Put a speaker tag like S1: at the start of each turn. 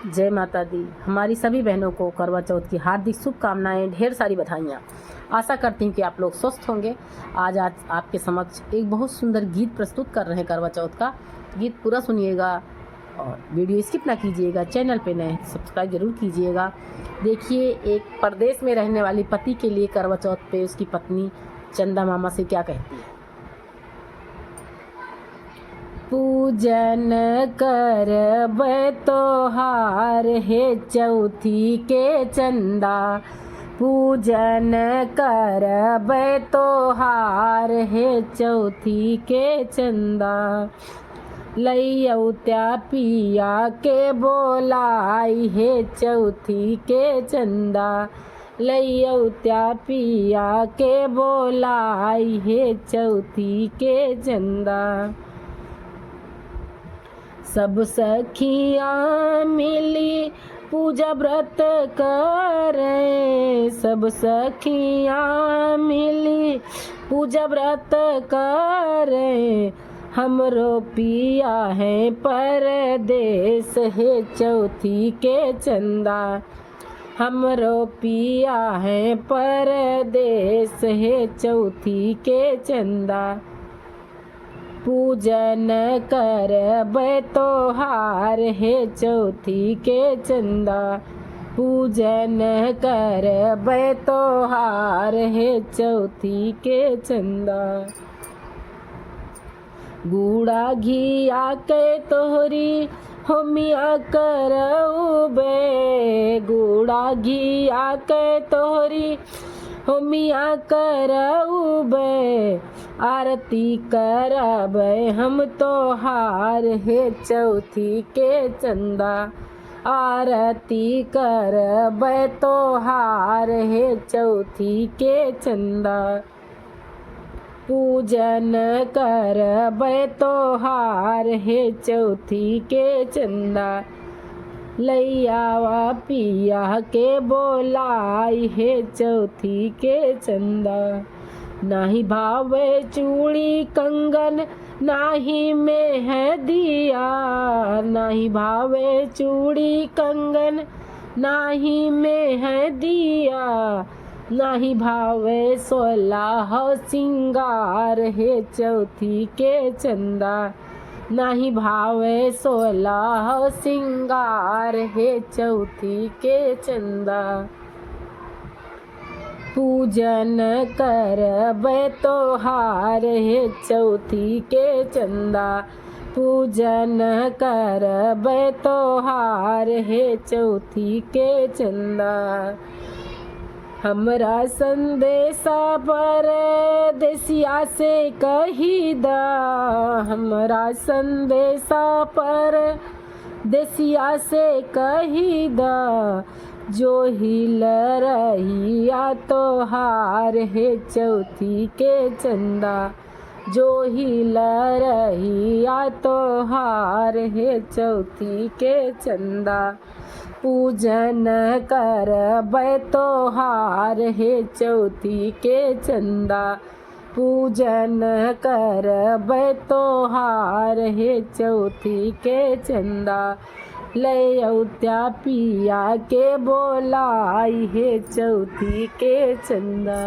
S1: जय माता दी। हमारी सभी बहनों को करवा चौथ की हार्दिक शुभकामनाएं, ढेर सारी बधाइयाँ। आशा करती हूँ कि आप लोग स्वस्थ होंगे। आज आपके समक्ष एक बहुत सुंदर गीत प्रस्तुत कर रहे हैं करवा चौथ का। गीत पूरा सुनिएगा और वीडियो स्किप ना कीजिएगा। चैनल पे नए सब्सक्राइब जरूर कीजिएगा। देखिए, एक परदेश में रहने वाली पति के लिए करवा चौथ पे उसकी पत्नी चंदा मामा से क्या कहती है। पूजन करब तोहार हे चौथी के चंदा, पूजन करब तोहार हे चौथी के चंदा। लैयौत्या पिया के बोलाई हे चौथी के चंदा, लैयौत्या पिया के बोलाई हे चौथी के चंदा। सब सखियाँ मिली पूजा व्रत करें, सब सखियाँ मिली पूजा व्रत करें। हमरो पिया है परदेस हे चौथी के चंदा, हमरो पिया है परदेस हे चौथी के चंदा। पूजन करब तोहार हे चौथी के चंदा, पूजन करब तोहार हे चौथी के चंदा। गुड़ा घिया के तोहरी होमिया करऊबे, गुड़ा घिया के तोहरी होमिया करऊबे। आरती करब हम तोहार हे चौथी के चंदा, आरती करब तोहार हे चौथी के चंदा। पूजन करब तोहार हे चौथी के चंदा। लैयावा पिया के बोलाई हे चौथी के चंदा। नाही भावे चूड़ी कंगन नाही मेहंदिया, नाही भावे चूड़ी कंगन नाही मेहंदिया। नाही भावे सोलह सिंगार हे चौथी के चंदा, नाही भावे सोलह सिंगार हे चौथी के चंदा। पूजन करब तोहार हे चौथी के चंदा, पूजन करब तोहार हे चौथी के चंदा। हमरा संदेशा पर देसिया से कही दा, हमरा संदेशा पर देसिया से कही दा। जो हिल रहिया तोहार हे चौथी के चंदा, जो हिल रहिया तोहार हे चौथी के चंदा। पूजन करब तोहार हे चौथी के चंदा, पूजन करब तोहार हे चौथी के चंदा। लैयौत्या पिया के बोलाई हे चौथी के चंदा।